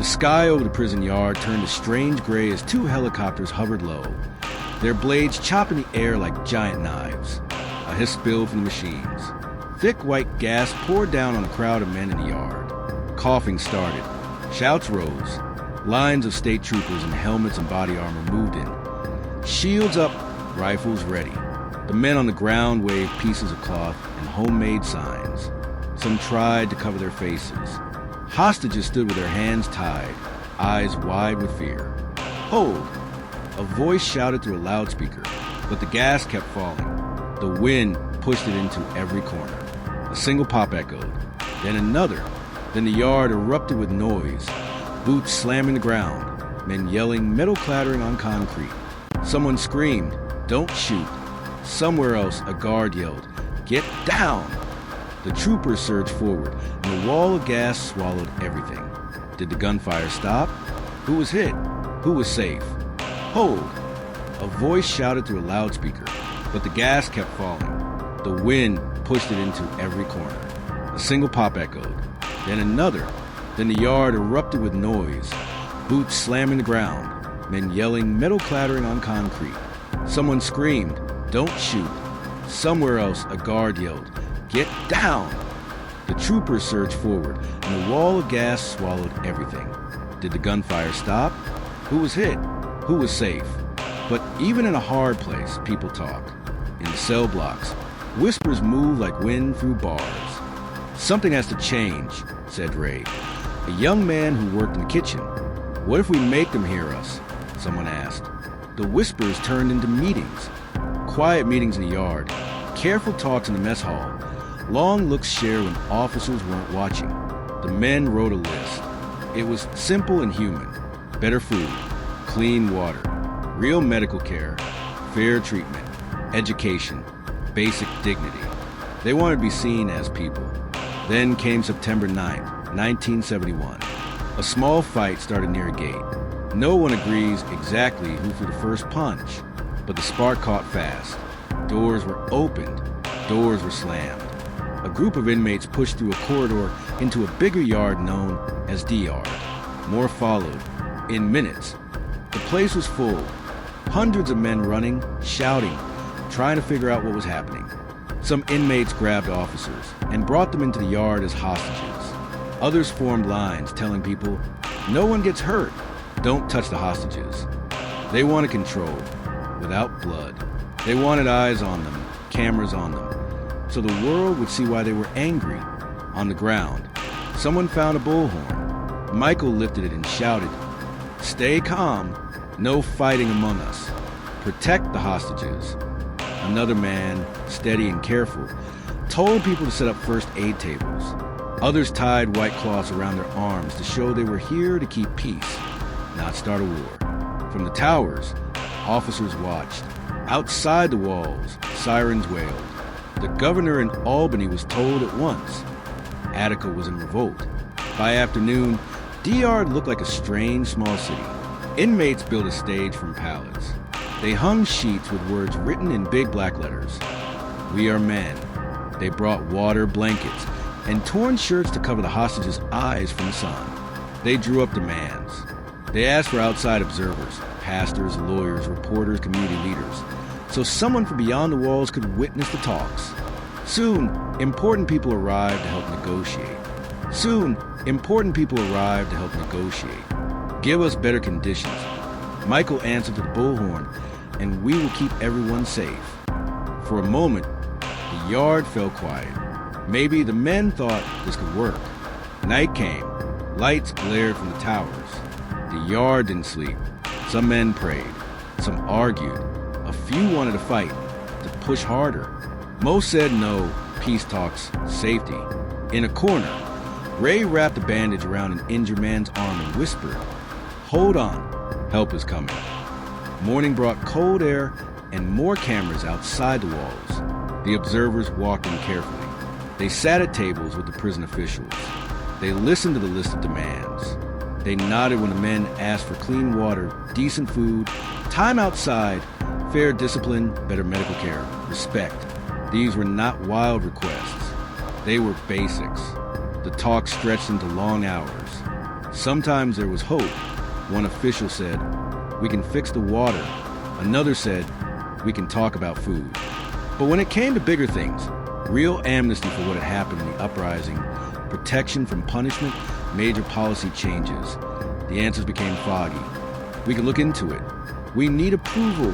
The sky over the prison yard turned a strange gray as two helicopters hovered low, their blades chopping the air like giant knives. A hiss spilled from the machines. Thick white gas poured down on a crowd of men in the yard. Coughing started. Shouts rose. Lines of state troopers in helmets and body armor moved in. Shields up, rifles ready. The men on the ground waved pieces of cloth and homemade signs. Some tried to cover their faces. Hostages stood with their hands tied, eyes wide with fear. "Hold!" A voice shouted through a loudspeaker, but the gas kept falling. The wind pushed it into every corner. A single pop echoed, then another. Then the yard erupted with noise, boots slamming the ground, men yelling, metal clattering on concrete. Someone screamed, "Don't shoot." Somewhere else, a guard yelled, "Get down!" The troopers surged forward, and the wall of gas swallowed everything. Did the gunfire stop? Who was hit? Who was safe? "Hold!" A voice shouted through a loudspeaker, but the gas kept falling. The wind pushed it into every corner. A single pop echoed, then another. Then the yard erupted with noise, boots slamming the ground, men yelling, metal clattering on concrete. Someone screamed, "Don't shoot." Somewhere else, a guard yelled, "Get down!" The troopers surged forward, and the wall of gas swallowed everything. Did the gunfire stop? Who was hit? Who was safe? But even in a hard place, people talk. In the cell blocks, whispers move like wind through bars. "Something has to change," said Ray, a young man who worked in the kitchen. "What if we make them hear us?" someone asked. The whispers turned into meetings. Quiet meetings in the yard, careful talks in the mess hall, long looks shared when officers weren't watching. The men wrote a list. It was simple and human. Better food, clean water, real medical care, fair treatment, education, basic dignity. They wanted to be seen as people. Then came September 9th, 1971. A small fight started near a gate. No one agrees exactly who threw the first punch, but the spark caught fast. Doors were opened, doors were slammed. A group of inmates pushed through a corridor into a bigger yard known as D Yard. More followed. In minutes, the place was full. Hundreds of men running, shouting, trying to figure out what was happening. Some inmates grabbed officers and brought them into the yard as hostages. Others formed lines telling people, "No one gets hurt. Don't touch the hostages." They wanted control, without blood. They wanted eyes on them, cameras on them, so the world would see why they were angry. On the ground, someone found a bullhorn. Michael lifted it and shouted, "Stay calm. No fighting among us. Protect the hostages." Another man, steady and careful, told people to set up first aid tables. Others tied white cloths around their arms to show they were here to keep peace, not start a war. From the towers, officers watched. Outside the walls, sirens wailed. The governor in Albany was told at once. Attica was in revolt. By afternoon, D Yard looked like a strange small city. Inmates built a stage from pallets. They hung sheets with words written in big black letters. "We are men." They brought water, blankets, and torn shirts to cover the hostages' eyes from the sun. They drew up demands. They asked for outside observers, pastors, lawyers, reporters, community leaders, so someone from beyond the walls could witness the talks. Soon, important people arrived to help negotiate. "Give us better conditions." Michael answered to the bullhorn, "And we will keep everyone safe." For a moment, the yard fell quiet. Maybe the men thought this could work. Night came. Lights glared from the towers. The yard didn't sleep. Some men prayed. Some argued. A few wanted to fight, to push harder. Most said no, peace talks, safety. In a corner, Ray wrapped a bandage around an injured man's arm and whispered, "Hold on, help is coming." Morning brought cold air and more cameras outside the walls. The observers walked in carefully. They sat at tables with the prison officials. They listened to the list of demands. They nodded when the men asked for clean water, decent food, time outside, fair discipline, better medical care, respect. These were not wild requests. They were basics. The talk stretched into long hours. Sometimes there was hope. One official said, "We can fix the water." Another said, "We can talk about food." But when it came to bigger things, real amnesty for what had happened in the uprising, protection from punishment, major policy changes, the answers became foggy. We can look into it. We need approval.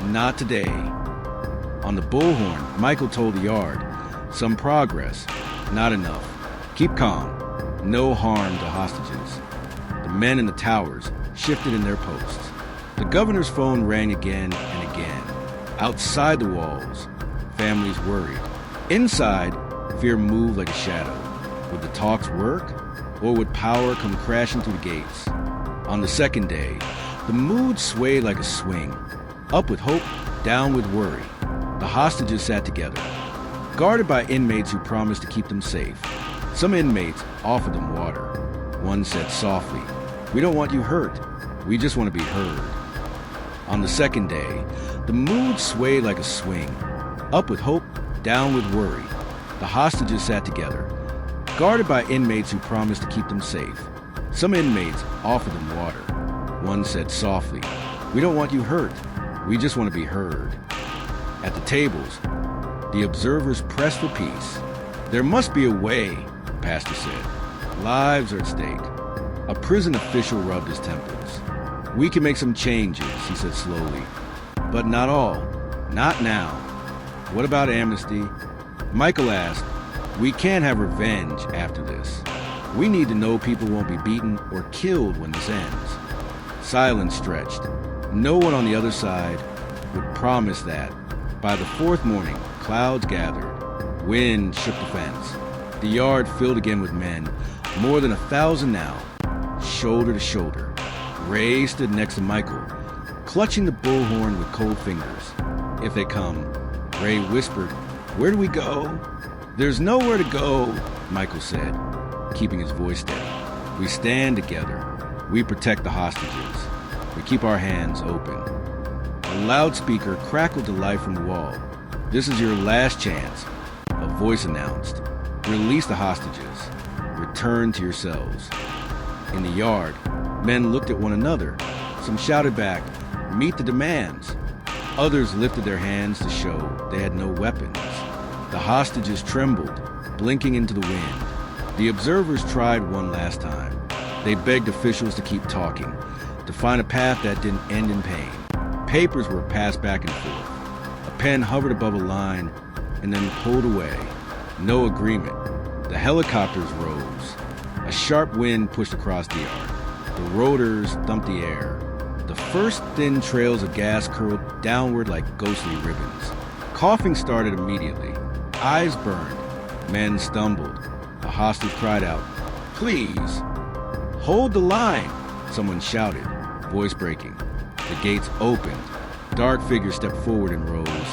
Not today. On the bullhorn, Michael told the yard, "Some progress. Not enough. Keep calm. No harm to hostages." The men in the towers shifted in their posts. The governor's phone rang again and again. Outside the walls, families worried. Inside, fear moved like a shadow. Would the talks work? Or would power come crashing through the gates? On the second day, the mood swayed like a swing. Up with hope, down with worry. The hostages sat together, guarded by inmates who promised to keep them safe. Some inmates offered them water. One said softly, "We don't want you hurt. We just want to be heard." On the second day, the mood swayed like a swing. Up with hope, down with worry. The hostages sat together, guarded by inmates who promised to keep them safe. Some inmates offered them water. One said softly, "We don't want you hurt. We just want to be heard." At the tables, the observers pressed for peace. "There must be a way," the pastor said. "Lives are at stake." A prison official rubbed his temples. "We can make some changes," he said slowly. "But not all. Not now." "What about amnesty?" Michael asked. "We can't have revenge after this. We need to know people won't be beaten or killed when this ends." Silence stretched. No one on the other side would promise that. By the fourth morning, clouds gathered. Wind shook the fence. The yard filled again with men, more than 1,000 now, shoulder to shoulder. Ray stood next to Michael, clutching the bullhorn with cold fingers. "If they come," Ray whispered, "where do we go?" "There's nowhere to go," Michael said, keeping his voice steady. "We stand together. We protect the hostages. We keep our hands open." A loudspeaker crackled to life from the wall. "This is your last chance," a voice announced. "Release the hostages. Return to your cells." In the yard, men looked at one another. Some shouted back, "Meet the demands." Others lifted their hands to show they had no weapons. The hostages trembled, blinking into the wind. The observers tried one last time. They begged officials to keep talking, to find a path that didn't end in pain. Papers were passed back and forth. A pen hovered above a line and then pulled away. No agreement. The helicopters rose. A sharp wind pushed across the yard. The rotors thumped the air. The first thin trails of gas curled downward like ghostly ribbons. Coughing started immediately. Eyes burned. Men stumbled. A hostage cried out, "Please!" "Hold the line!" someone shouted, voice breaking. The gates opened. Dark figures stepped forward in rows.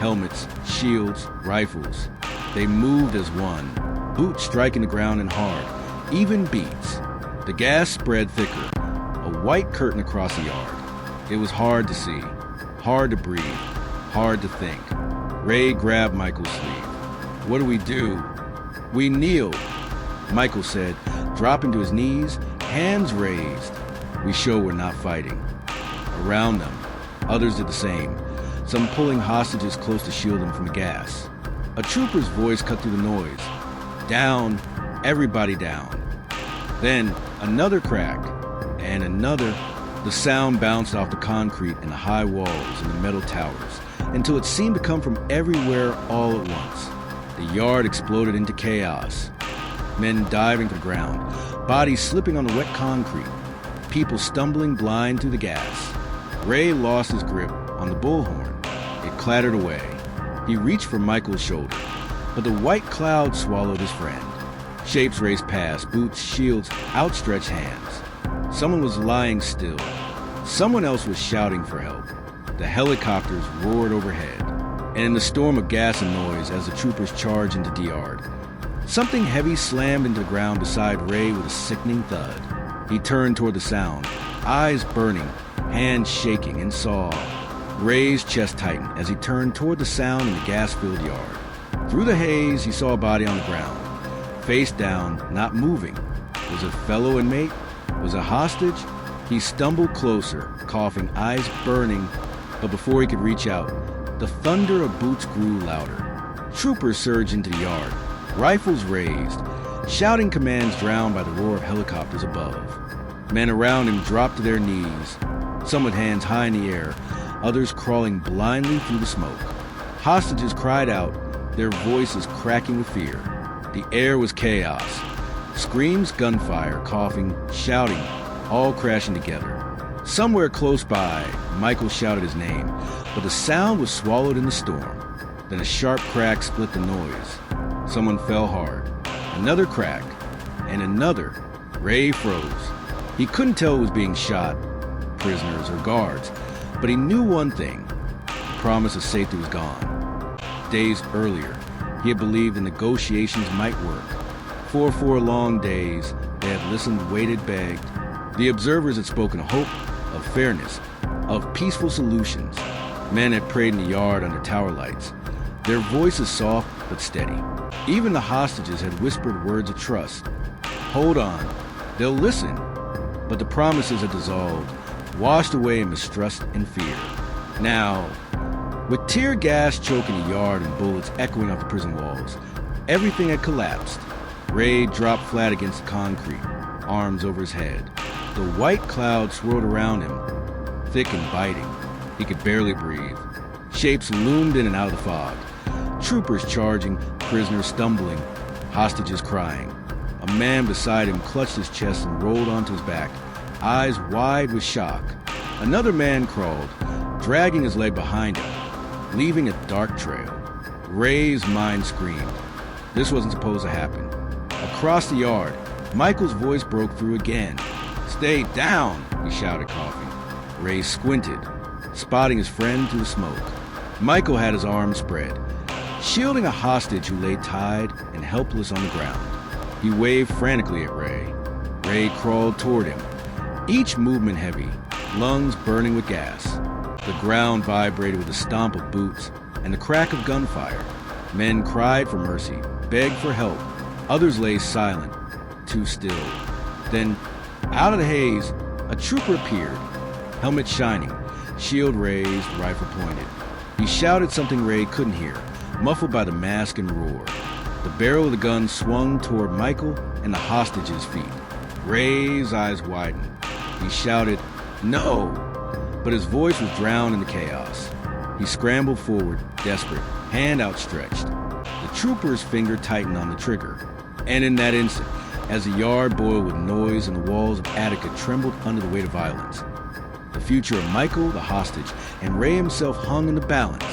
Helmets, shields, rifles. They moved as one, boots striking the ground in hard, even beats. The gas spread thicker, a white curtain across the yard. It was hard to see, hard to breathe, hard to think. Ray grabbed Michael's sleeve. "What do we do?" "We kneel," Michael said, dropping to his knees, hands raised. "We show we're not fighting." Around them, others did the same, some pulling hostages close to shield them from the gas. A trooper's voice cut through the noise. "Down, everybody down." Then another crack, and another. The sound bounced off the concrete and the high walls and the metal towers, until it seemed to come from everywhere all at once. The yard exploded into chaos. Men diving to the ground, bodies slipping on the wet concrete, people stumbling blind through the gas. Ray lost his grip on the bullhorn. It clattered away. He reached for Michael's shoulder, but the white cloud swallowed his friend. Shapes raced past, boots, shields, outstretched hands. Someone was lying still. Someone else was shouting for help. The helicopters roared overhead, and in the storm of gas and noise as the troopers charged into the yard, something heavy slammed into the ground beside Ray with a sickening thud. He turned toward the sound, eyes burning, hands shaking, and saw. Ray's chest tightened as he turned toward the sound in the gas-filled yard. Through the haze, he saw a body on the ground, face down, not moving. Was it a fellow inmate? Was it hostage? He stumbled closer, coughing, eyes burning, but before he could reach out, the thunder of boots grew louder. Troopers surged into the yard, rifles raised, shouting commands drowned by the roar of helicopters above. Men around him dropped to their knees, some with hands high in the air, others crawling blindly through the smoke. Hostages cried out, their voices cracking with fear. The air was chaos. Screams, gunfire, coughing, shouting, all crashing together. Somewhere close by, Michael shouted his name, but the sound was swallowed in the storm. Then a sharp crack split the noise. Someone fell hard. Another crack. And another. Ray froze. He couldn't tell who was being shot, prisoners or guards, but he knew one thing. The promise of safety was gone. Days earlier, he had believed the negotiations might work. For 4 long days, they had listened, waited, begged. The observers had spoken of hope, of fairness, of peaceful solutions. Men had prayed in the yard under tower lights, their voices soft but steady. Even the hostages had whispered words of trust. Hold on, they'll listen. But the promises had dissolved, washed away in mistrust and fear. Now, with tear gas choking the yard and bullets echoing off the prison walls, everything had collapsed. Ray dropped flat against the concrete, arms over his head. The white cloud swirled around him, thick and biting. He could barely breathe. Shapes loomed in and out of the fog. Troopers charging, prisoners stumbling, hostages crying. A man beside him clutched his chest and rolled onto his back, eyes wide with shock. Another man crawled, dragging his leg behind him, leaving a dark trail. Ray's mind screamed. This wasn't supposed to happen. Across the yard, Michael's voice broke through again. "Stay down," he shouted, coughing. Ray squinted, spotting his friend through the smoke. Michael had his arms spread, shielding a hostage who lay tied and helpless on the ground. He waved frantically at Ray. Ray crawled toward him, each movement heavy, lungs burning with gas. The ground vibrated with the stomp of boots and the crack of gunfire. Men cried for mercy, begged for help. Others lay silent, too still. Then, out of the haze, a trooper appeared, helmet shining, shield raised, rifle pointed. He shouted something Ray couldn't hear, muffled by the mask and roar. The barrel of the gun swung toward Michael and the hostage's feet. Ray's eyes widened. He shouted, "No!" But his voice was drowned in the chaos. He scrambled forward, desperate, hand outstretched. The trooper's finger tightened on the trigger. And in that instant, as the yard boiled with noise and the walls of Attica trembled under the weight of violence, the future of Michael, the hostage, and Ray himself hung in the balance.